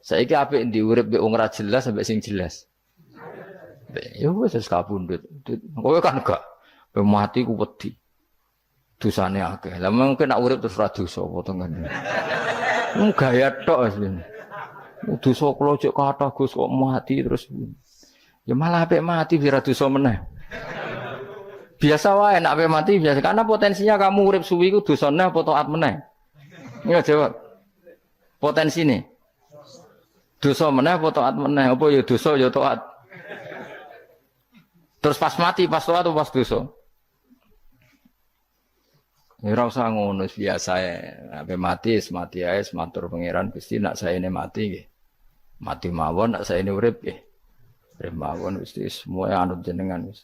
Saiki apik ndi urip mbek wong ora jelas sampai sing jelas. Ya wis kabundut. Kowe kan gak mati ku wedi. Dosane akeh. Lah mungkin nek urip terus ra dosa apa to kan. Gaya tok asline. Dosa kula cek kathah Gus kok mati terus. Ya malah apik mati biar dosa meneh. Biasa wae nek apik mati biasa karena potensinya kamu urip suwi ku dosane apa taat meneh. Ya jawab. Potensine. Dosa meneh apa taat meneh? Apa ya dosa ya taat. Terus pas mati pas taat atau pas dosa? Ya ora usah ngono biasa ya. Ape mati ae matur pangeran Gusti nak saene mati nggih. Mati mawon nak saene urip nggih. Urip mawon Gusti semua anut jenengan wis.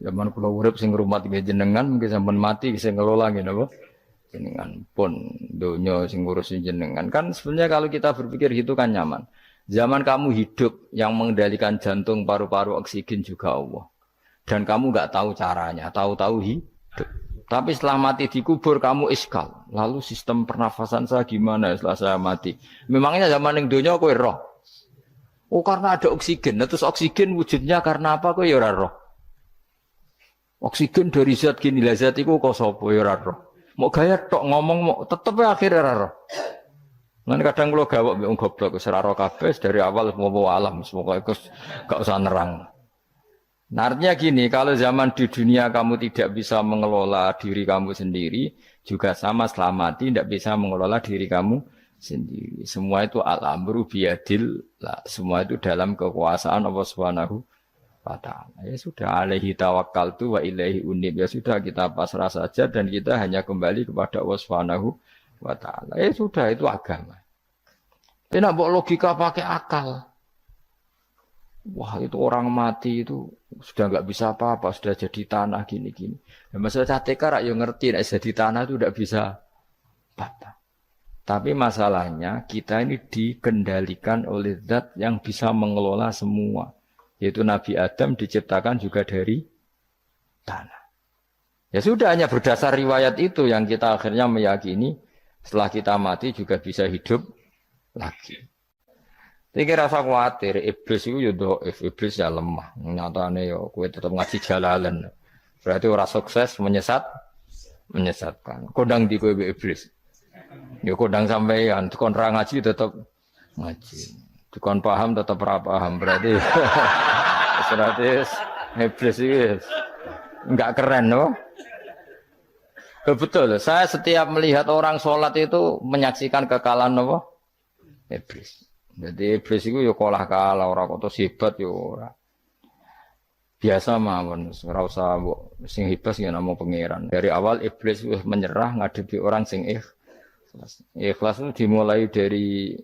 Zaman kula urip sing ngrumat nggih jenengan mungkin sampean mati sing ngelola nggih napa? Jenengan pun donya sing ngurusin jenengan. Kan sebenarnya kalau kita berpikir gitu kan nyaman. Zaman kamu hidup yang mengendalikan jantung, paru-paru, oksigen juga Allah. Dan kamu enggak tahu caranya, tahu-tahu hidup. Tapi setelah mati dikubur kamu iskal. Lalu sistem pernafasan saya gimana setelah saya mati? Memangnya zaman yang dunia kowe roh. Oh karena ada oksigen. Nah, terus oksigen wujudnya karena apa kowe ya ora roh. Oksigen dari zat gini lah zat iku kok sapa ya ora roh. Mau gaya tok ngomong mau tetep akhir ora roh. Lan kadang kula gawok mbek wong goblok wis ora roh kabeh dari awal mau alam semoga iku gak usah nerang. Nah, artinya gini, kalau zaman di dunia kamu tidak bisa mengelola diri kamu sendiri, juga sama setelah mati tidak bisa mengelola diri kamu sendiri. Semua itu al-amru biyadil, semua itu dalam kekuasaan Allah Subhanahu wa ta'ala. Ya sudah, alaihi tawakkaltu wa ilaihi unib. Ya sudah, kita pasrah saja dan kita hanya kembali kepada Allah Subhanahu wa ta'ala. Ya sudah, itu agama. Tidak bawa logika pakai akal. Wah itu orang mati itu sudah nggak bisa apa-apa, sudah jadi tanah gini-gini. Ya, masalah catekar yang ngerti, nek jadi tanah itu tidak bisa apa-apa. Tapi masalahnya kita ini dikendalikan oleh zat yang bisa mengelola semua. Yaitu Nabi Adam diciptakan juga dari tanah. Ya sudah hanya berdasar riwayat itu yang kita akhirnya meyakini setelah kita mati juga bisa hidup lagi. Iki rasa kuwatir, iblis itu ya dhaif, iblis ya lemah. Nyatane ya kowe tetep ngaji jalalan. Berarti ora sukses menyesatkan. Kondang di kowe iblis. Ya kondang sampean, kon ra ngaji tetep ngaji. Kon paham tetep ora paham. Berarti iblis iki enggak keren loh. Betul, saya setiap melihat orang sholat itu menyaksikan kekalahan apa? Iblis. Jadi iblis itu ya kalah ora kok hebat ya ora. Biasa mawon, ora usah sing hebat ya namung pangeran. Dari awal iblis wis menyerah ngadepi orang sing ikhlas. Ikhlas itu dimulai dari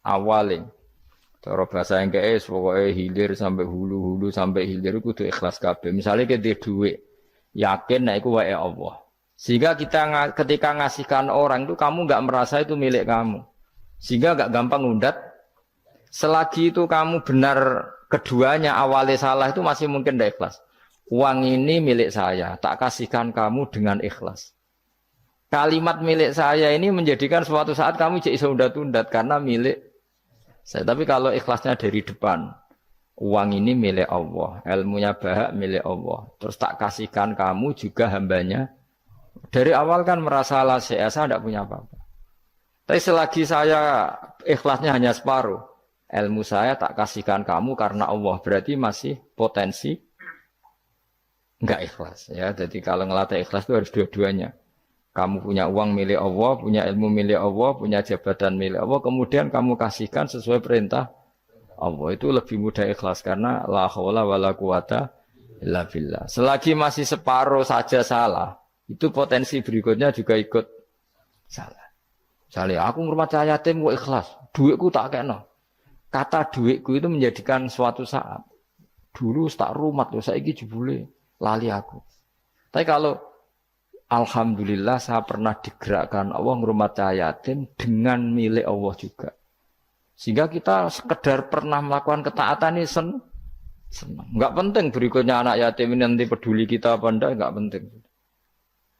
awal. Cara bahasa Inggris pokoke hilir sampai hulu sampai hilir kudu ikhlas kabeh. Misale kita duit, yakin nek iku wae Allah. Sehingga kita ketika ngasihkan orang itu kamu enggak merasa itu milik kamu. Sehingga enggak gampang ngundat. Selagi itu kamu benar keduanya awalnya salah itu masih mungkin tidak ikhlas. Uang ini milik saya, tak kasihkan kamu dengan ikhlas. Kalimat milik saya ini menjadikan suatu saat kamu jadi undat-undat karena milik saya. Tapi kalau ikhlasnya dari depan, uang ini milik Allah, ilmunya bahak milik Allah. Terus tak kasihkan kamu juga hambanya. Dari awal kan merasa saya tidak punya apa-apa. Tapi selagi saya ikhlasnya hanya separuh. Ilmu saya tak kasihkan kamu karena Allah, berarti masih potensi enggak ikhlas ya. Jadi kalau ngelatih ikhlas itu harus dua-duanya. Kamu punya uang milik Allah, punya ilmu milik Allah, punya jabatan milik Allah, kemudian kamu kasihkan sesuai perintah Allah. Itu lebih mudah ikhlas karena la haula wala quwata illa billah. Selagi masih separuh saja salah, itu potensi berikutnya juga ikut salah. Misalnya aku ngurmat yatim kok ikhlas, duitku tak kena. Kata duitku itu menjadikan suatu saat. Dulu tak rumat loh, saiki jebule lali aku. Tapi kalau alhamdulillah saya pernah digerakkan Allah ngurmat yatim dengan milik Allah juga. Sehingga kita sekedar pernah melakukan ketaatan ini senang. Enggak penting berikutnya anak yatim ini nanti peduli kita apa enggak, enggak penting.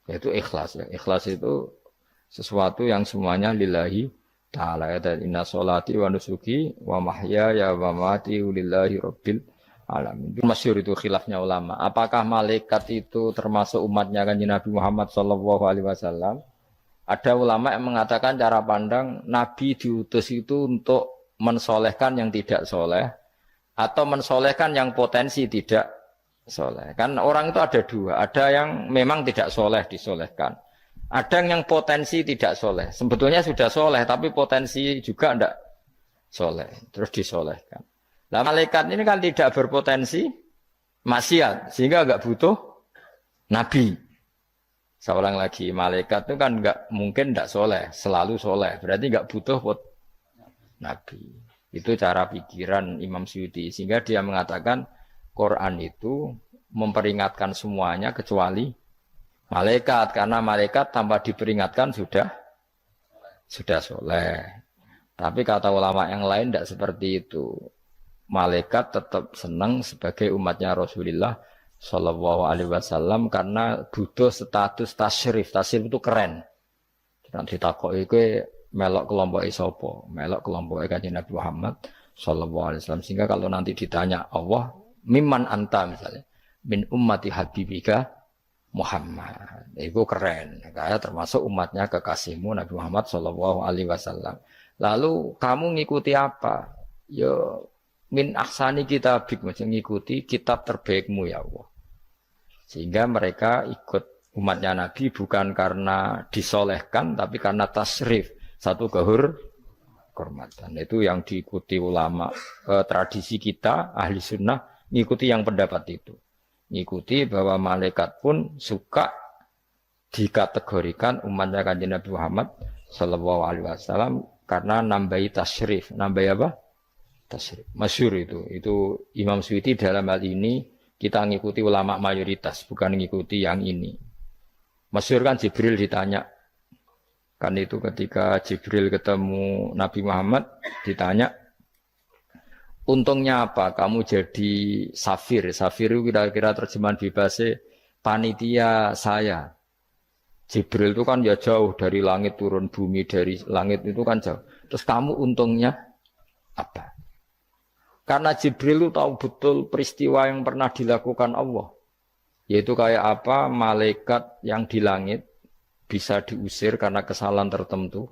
Yaitu ikhlas ya. Ikhlas itu sesuatu yang semuanya lillahi ta'ala dan inna sholati wa nusuki wa mahyaya wa mamati lillahi rabbil alamin. Itu masyhur itu khilafnya ulama. Apakah malaikat itu termasuk umatnya Kanjeng Nabi Muhammad sallallahu alaihi wasallam? Ada ulama yang mengatakan cara pandang Nabi diutus itu untuk mensolehkan yang tidak soleh atau mensolehkan yang potensi tidak soleh. Kan orang itu ada dua, ada yang memang tidak soleh disolehkan. Ada yang potensi tidak soleh. Sebetulnya sudah soleh, tapi potensi juga tidak soleh. Terus disolehkan. Nah, malaikat ini kan tidak berpotensi maksiat, sehingga nggak butuh nabi. Seorang lagi, malaikat itu kan nggak mungkin tidak soleh, selalu soleh. Berarti nggak butuh nabi. Itu cara pikiran Imam Suyuti. Sehingga dia mengatakan Quran itu memperingatkan semuanya kecuali malaikat, karena malaikat tanpa diperingatkan sudah soleh. Tapi kata ulama yang lain tidak seperti itu. Malaikat tetap senang sebagai umatnya Rasulullah Shallallahu Alaihi Wasallam karena butuh status tasyrif. Tasyrif itu keren. Nanti takut itu melok kelompok isopo, melok kelompok Kanjeng Nabi Muhammad Shallallahu Alaihi Wasallam. Sehingga kalau nanti ditanya Allah, mimman anta misalnya, min ummati habibika Muhammad, itu keren. Kayak termasuk umatnya kekasihmu Nabi Muhammad Shallallahu Alaihi Wasallam. Lalu kamu ngikuti apa? Yo min ahsani kitabik, mengikuti kitab terbaikmu ya Allah. Sehingga mereka ikut umatnya Nabi bukan karena disolehkan, tapi karena tasrif, satu kehormatan. Itu yang diikuti ulama. Tradisi kita ahli sunnah ngikuti yang pendapat itu. Ngikuti bahwa malaikat pun suka dikategorikan umatnya Kanjeng Nabi Muhammad Sallallahu Alaihi Wasallam karena nambahi tasyrif. Nambahi apa? Tasyrif. Masyhur itu Imam Suyuti dalam hal ini kita ngikuti ulama mayoritas, bukan ngikuti yang ini. Masyhur kan Jibril ditanya, kan itu ketika Jibril ketemu Nabi Muhammad ditanya, untungnya apa kamu jadi safir? Safir itu kira-kira terjemahan bebasnya panitia saya. Jibril itu kan ya jauh dari langit turun bumi, dari langit itu kan jauh. Terus kamu untungnya apa? Karena Jibril itu tahu betul peristiwa yang pernah dilakukan Allah. Yaitu kayak apa malaikat yang di langit bisa diusir karena kesalahan tertentu.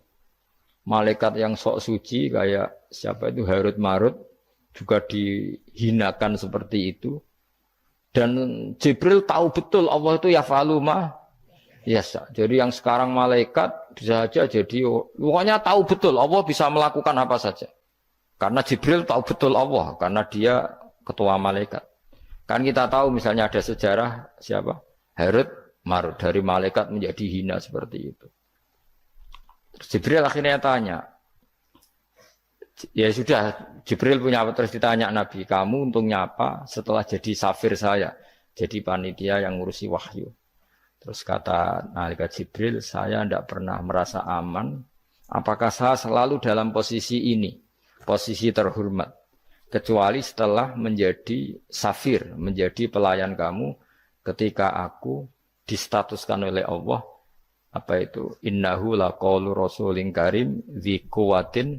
Malaikat yang sok suci kayak siapa itu Harut Marut juga dihinakan seperti itu. Dan Jibril tahu betul Allah itu yaf'alu ma yasha. Jadi yang sekarang malaikat bisa saja jadi pokoknya tahu betul Allah bisa melakukan apa saja. Karena Jibril tahu betul Allah, karena dia ketua malaikat. Kan kita tahu misalnya ada sejarah siapa? Harut Marut, dari malaikat menjadi hina seperti itu. Terus Jibril akhirnya tanya, ya sudah, Jibril punya apa? Terus ditanya Nabi, kamu untungnya apa setelah jadi safir saya, jadi panitia yang ngurusi wahyu. Terus kata malaikat Jibril, saya tidak pernah merasa aman, apakah saya selalu dalam posisi ini, posisi terhormat, kecuali setelah menjadi safir, menjadi pelayan kamu, ketika aku distatuskan oleh Allah, apa itu, innahu laqaulu rasulin karim dzi quwwatin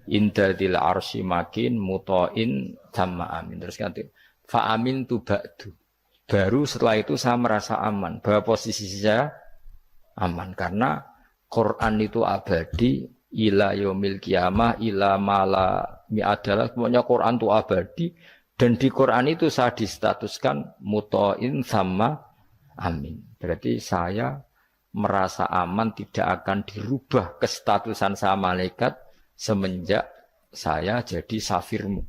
inda dzil arsy makin muta'in tamma amin. Terus ganti fa amin tu ba'du. Baru setelah itu saya merasa aman, bahwa posisi saya aman karena Quran itu abadi ila yaumil qiyamah ila mala mi'adalah, semuanya Quran itu abadi dan di Quran itu saya distatuskan muta'in sama amin. Berarti saya merasa aman, tidak akan dirubah kestatusan saya malaikat semenjak saya jadi safirmu.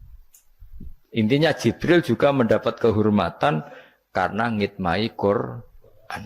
Intinya Jibril juga mendapat kehormatan karena ngitmai Quran.